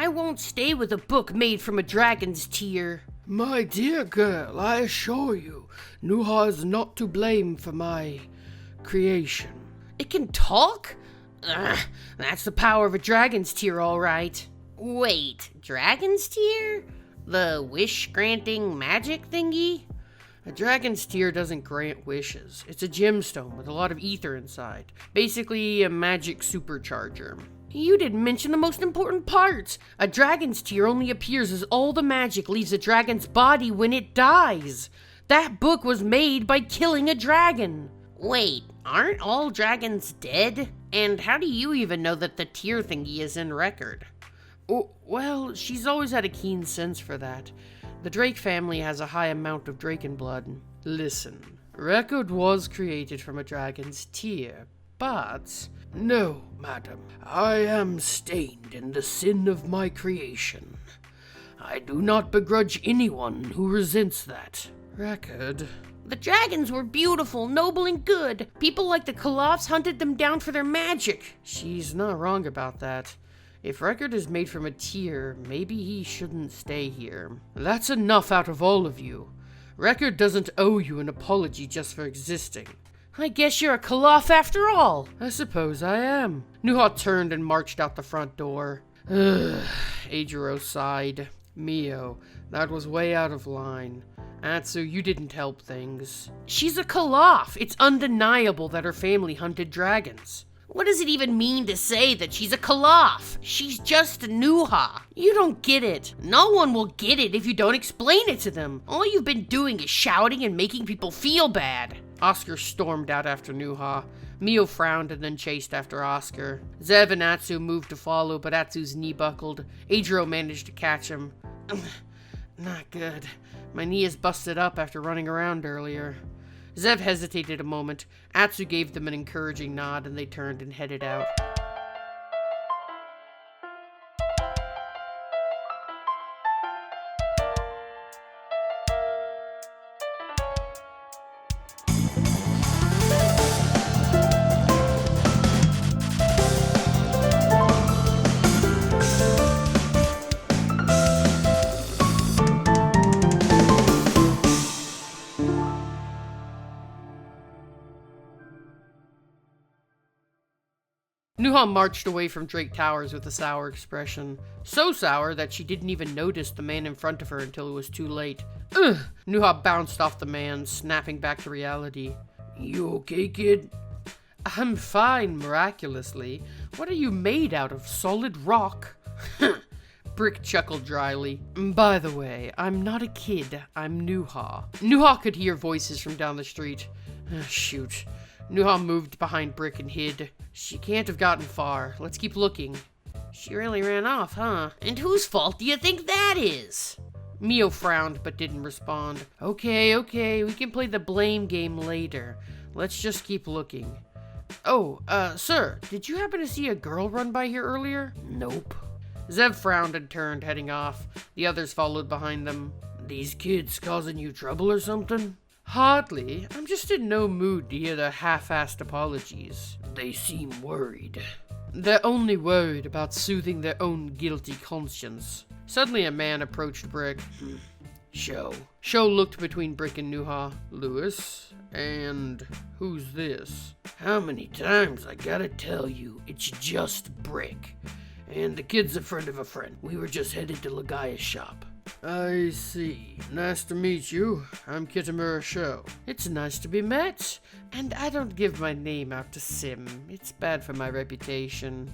I won't stay with a book made from a dragon's tear. My dear girl, I assure you, Nuha is not to blame for my creation. It can talk? Ugh, that's the power of a dragon's tear, all right. Wait, dragon's tear? The wish-granting magic thingy? A dragon's tear doesn't grant wishes. It's a gemstone with a lot of ether inside. Basically, a magic supercharger. You didn't mention the most important part. A dragon's tear only appears as all the magic leaves a dragon's body when it dies. That book was made by killing a dragon. Wait, aren't all dragons dead? And how do you even know that the tear thingy is in record? Oh, well, she's always had a keen sense for that. The Drake family has a high amount of Draken blood. Listen, record was created from a dragon's tear, but... No, madam, I am stained in the sin of my creation. I do not begrudge anyone who resents that. Record... The dragons were beautiful, noble, and good. People like the Kalofs hunted them down for their magic. She's not wrong about that. If Record is made from a tear, maybe he shouldn't stay here. That's enough out of all of you. Record doesn't owe you an apology just for existing. I guess you're a Kalof after all. I suppose I am. Nuha turned and marched out the front door. Ugh, Eijiro sighed. Mio, that was way out of line. Atsu, you didn't help things. She's a Kalof. It's undeniable that her family hunted dragons. What does it even mean to say that she's a Kalof? She's just a Nuha. You don't get it. No one will get it if you don't explain it to them. All you've been doing is shouting and making people feel bad. Oscar stormed out after Nuha. Mio frowned and then chased after Oscar. Zev and Atsu moved to follow, but Atsu's knee buckled. Eijiro managed to catch him. Not good. My knee is busted up after running around earlier. Zev hesitated a moment. Atsu gave them an encouraging nod and they turned and headed out. Nuha marched away from Drake Towers with a sour expression. So sour that she didn't even notice the man in front of her until it was too late. Ugh! Nuha bounced off the man, snapping back to reality. You okay, kid? I'm fine, miraculously. What are you made out of, solid rock? Brick chuckled dryly. By the way, I'm not a kid, I'm Nuha. Nuha could hear voices from down the street. Shoot. Nuha moved behind Brick and hid. She can't have gotten far. Let's keep looking. She really ran off, huh? And whose fault do you think that is? Mio frowned but didn't respond. Okay, we can play the blame game later. Let's just keep looking. Oh, sir, did you happen to see a girl run by here earlier? Nope. Zev frowned and turned, heading off. The others followed behind them. These kids causing you trouble or something? Hardly. I'm just in no mood to hear their half-assed apologies. They seem worried. They're only worried about soothing their own guilty conscience. Suddenly a man approached Brick. Sho looked between Brick and Nuha. Lewis? And who's this? How many times I gotta tell you, it's just Brick. And the kid's a friend of a friend. We were just headed to Lagaya's shop. I see. Nice to meet you. I'm Kitamura Sho. It's nice to be met. And I don't give my name out to Sim. It's bad for my reputation.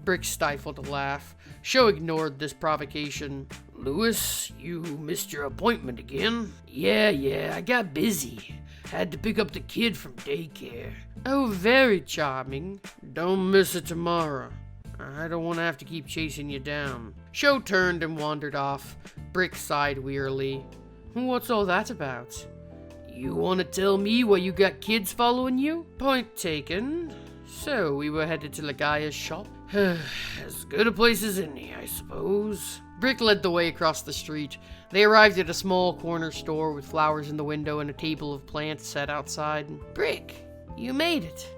Brick stifled a laugh. Sho ignored this provocation. Lewis, you missed your appointment again? Yeah, I got busy. Had to pick up the kid from daycare. Oh, very charming. Don't miss it tomorrow. I don't want to have to keep chasing you down. Sho turned and wandered off. Brick sighed wearily. What's all that about? You want to tell me why you got kids following you? Point taken. So, we were headed to Lagaya's shop? As good a place as any, I suppose. Brick led the way across the street. They arrived at a small corner store with flowers in the window and a table of plants set outside. Brick, you made it.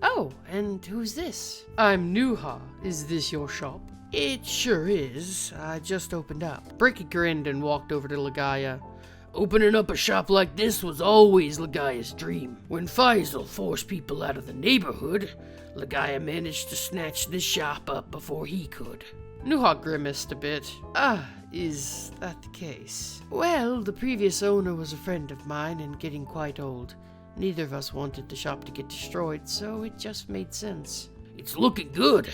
Oh, and who's this? I'm Nuha. Is this your shop? It sure is. I just opened up. Brick grinned and walked over to Ligaya. Opening up a shop like this was always Ligaya's dream. When Faisal forced people out of the neighborhood, Ligaya managed to snatch this shop up before he could. Nuha grimaced a bit. Is that the case? Well, the previous owner was a friend of mine and getting quite old. Neither of us wanted the shop to get destroyed, so it just made sense. It's looking good.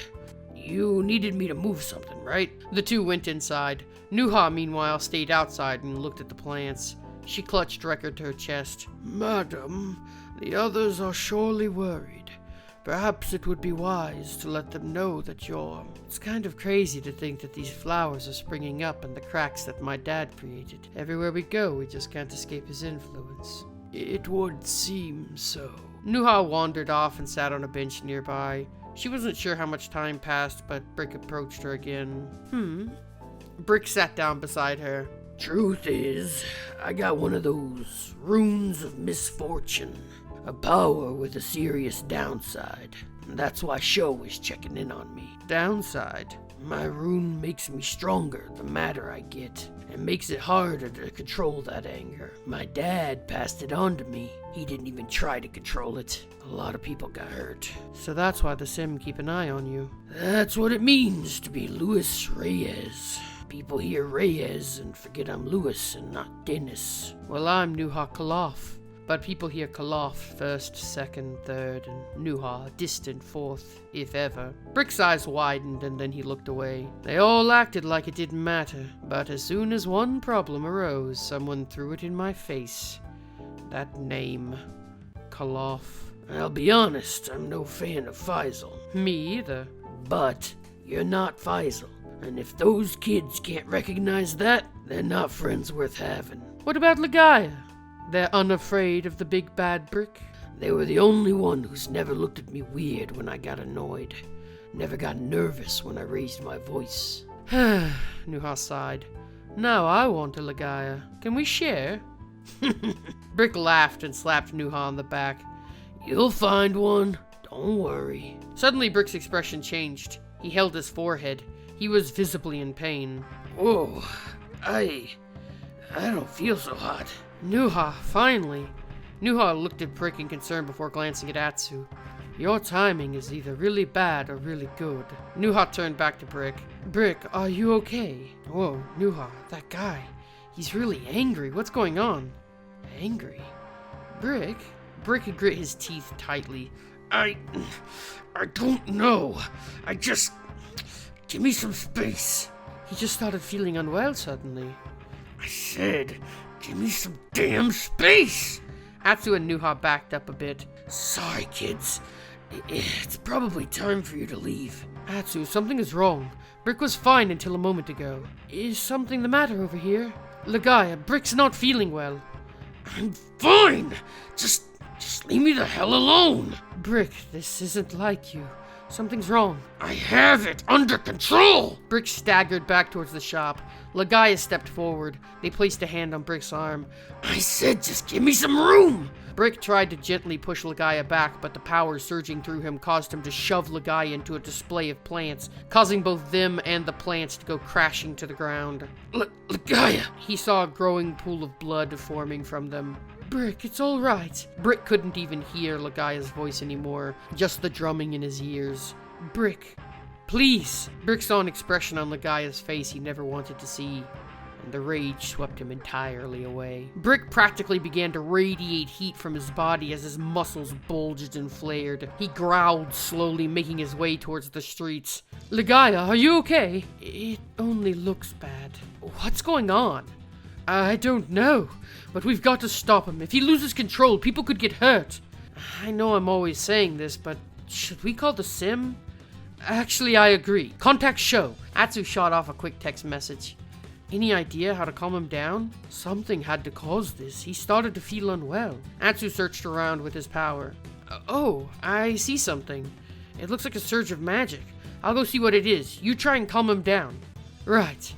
You needed me to move something, right? The two went inside. Nuha, meanwhile, stayed outside and looked at the plants. She clutched record to her chest. Madam, the others are surely worried. Perhaps it would be wise to let them know that you're... It's kind of crazy to think that these flowers are springing up in the cracks that my dad created. Everywhere we go, we just can't escape his influence. It would seem so. Nuha wandered off and sat on a bench nearby. She wasn't sure how much time passed, but Brick approached her again. Brick sat down beside her. Truth is, I got one of those runes of misfortune. A power with a serious downside. That's why Sho is checking in on me. Downside? My rune makes me stronger the madder I get, and makes it harder to control that anger. My dad passed it on to me. He didn't even try to control it. A lot of people got hurt. So that's why the Sim keep an eye on you. That's what it means to be Luis Reyes. People hear Reyes and forget I'm Luis and not Dennis. Well, I'm Nuha Kalof. But people hear Kalof first, second, third, and Nuha distant fourth, if ever. Brick's eyes widened and then he looked away. They all acted like it didn't matter, but as soon as one problem arose, someone threw it in my face. That name, Kalof. I'll be honest, I'm no fan of Faisal. Me either. But you're not Faisal, and if those kids can't recognize that, they're not friends worth having. What about Ligaya? They're unafraid of the big bad Brick? They were the only one who's never looked at me weird when I got annoyed. Never got nervous when I raised my voice. Nuha sighed. Now I want a Ligaya. Can we share? Brick laughed and slapped Nuha on the back. You'll find one. Don't worry. Suddenly Brick's expression changed. He held his forehead. He was visibly in pain. Whoa. I don't feel so hot. Nuha, finally. Nuha looked at Brick in concern before glancing at Atsu. Your timing is either really bad or really good. Nuha turned back to Brick. Brick, are you okay? Whoa, Nuha, that guy. He's really angry. What's going on? Angry? Brick? Brick grit his teeth tightly. I don't know. Give me some space. He just started feeling unwell suddenly. I said, give me some damn space! Atsu and Nuha backed up a bit. Sorry, kids. It's probably time for you to leave. Atsu, something is wrong. Brick was fine until a moment ago. Is something the matter over here? Ligaya, Brick's not feeling well. I'm fine! Just leave me the hell alone! Brick, this isn't like you. Something's wrong. I have it under control! Brick staggered back towards the shop. Ligaya stepped forward. They placed a hand on Brick's arm. I said just give me some room! Brick tried to gently push Ligaya back, but the power surging through him caused him to shove Ligaya into a display of plants, causing both them and the plants to go crashing to the ground. Ligaya! He saw a growing pool of blood forming from them. Brick, it's all right. Brick couldn't even hear Ligaya's voice anymore, just the drumming in his ears. Brick, please. Brick saw an expression on Ligaya's face he never wanted to see, and the rage swept him entirely away. Brick practically began to radiate heat from his body as his muscles bulged and flared. He growled slowly, making his way towards the streets. Ligaya, are you okay? It only looks bad. What's going on? I don't know, but we've got to stop him. If he loses control, people could get hurt. I know I'm always saying this, but should we call the Sim? Actually, I agree. Contact Sho. Atsu shot off a quick text message. Any idea how to calm him down? Something had to cause this. He started to feel unwell. Atsu searched around with his power. Oh, I see something. It looks like a surge of magic. I'll go see what it is. You try and calm him down. Right.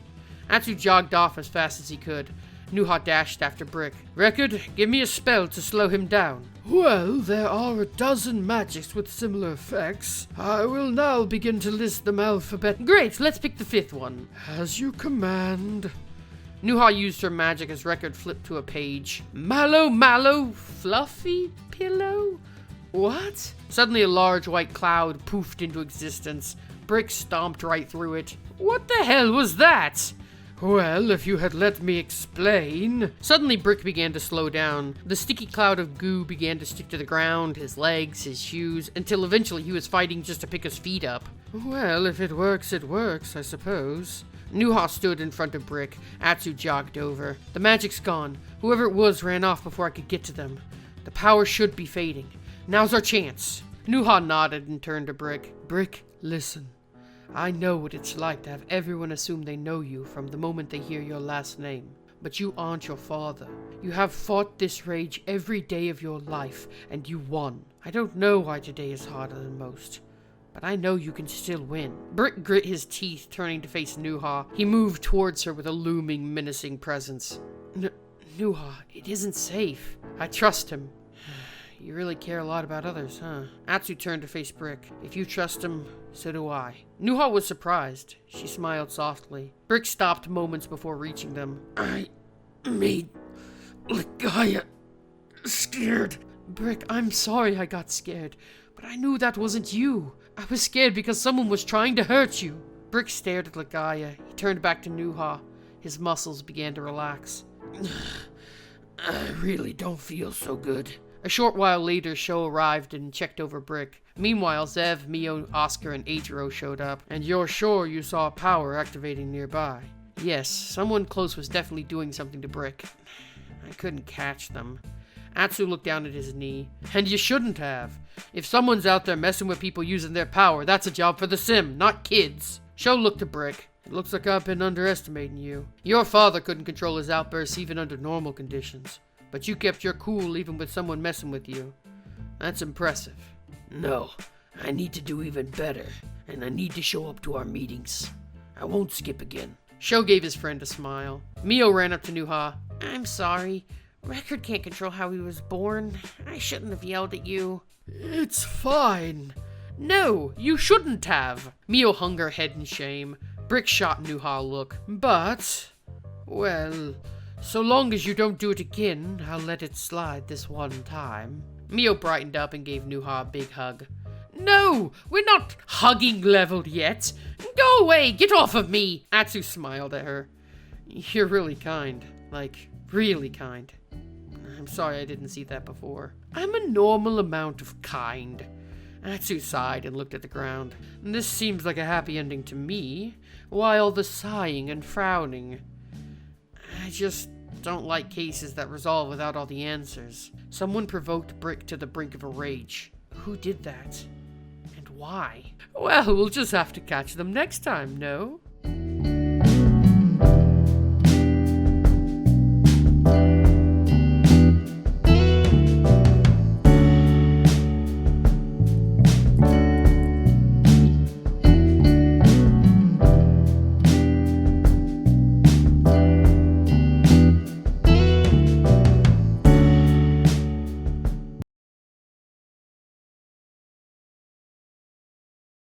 Atsu jogged off as fast as he could. Nuha dashed after Brick. Record, give me a spell to slow him down. Well, there are a dozen magics with similar effects. I will now begin to list them alphabet. Great, let's pick the 5th one. As you command. Nuha used her magic as Record flipped to a page. Mallow, fluffy pillow? What? Suddenly a large white cloud poofed into existence. Brick stomped right through it. What the hell was that? Well, if you had let me explain. Suddenly Brick began to slow down. The sticky cloud of goo began to stick to the ground, his legs, his shoes, until eventually he was fighting just to pick his feet up. Well, if it works, I suppose. Nuha stood in front of Brick. Atsu jogged over. The magic's gone. Whoever it was ran off before I could get to them. The power should be fading. Now's our chance. Nuha nodded and turned to Brick. Brick, listen. I know what it's like to have everyone assume they know you from the moment they hear your last name. But you aren't your father. You have fought this rage every day of your life, and you won. I don't know why today is harder than most, but I know you can still win. Brick grit his teeth, turning to face Nuha. He moved towards her with a looming, menacing presence. Nuha, it isn't safe. I trust him. You really care a lot about others, huh? Atsu turned to face Brick. If you trust him, so do I. Nuha was surprised. She smiled softly. Brick stopped moments before reaching them. I made Ligaya scared. Brick, I'm sorry I got scared, but I knew that wasn't you. I was scared because someone was trying to hurt you. Brick stared at Ligaya. He turned back to Nuha. His muscles began to relax. I really don't feel so good. A short while later, Sho arrived and checked over Brick. Meanwhile, Zev, Mio, Oscar, and Eiichiro showed up. And you're sure you saw power activating nearby? Yes, someone close was definitely doing something to Brick. I couldn't catch them. Atsu looked down at his knee. And you shouldn't have. If someone's out there messing with people using their power, that's a job for the sim, not kids. Sho looked at Brick. It looks like I've been underestimating you. Your father couldn't control his outbursts even under normal conditions. But you kept your cool even with someone messing with you. That's impressive. No, I need to do even better, and I need to show up to our meetings. I won't skip again. Sho gave his friend a smile. Mio ran up to Nuha. I'm sorry. Record can't control how he was born. I shouldn't have yelled at you. It's fine. No, you shouldn't have. Mio hung her head in shame. Brick shot Nuha a look. But, well, so long as you don't do it again, I'll let it slide this one time. Mio brightened up and gave Nuha a big hug. No, we're not hugging leveled yet. Go away, get off of me. Atsu smiled at her. You're really kind. Like, really kind. I'm sorry I didn't see that before. I'm a normal amount of kind. Atsu sighed and looked at the ground. This seems like a happy ending to me. Why all the sighing and frowning? I just don't like cases that resolve without all the answers. Someone provoked Brick to the brink of a rage. Who did that? And why? Well, we'll just have to catch them next time, no?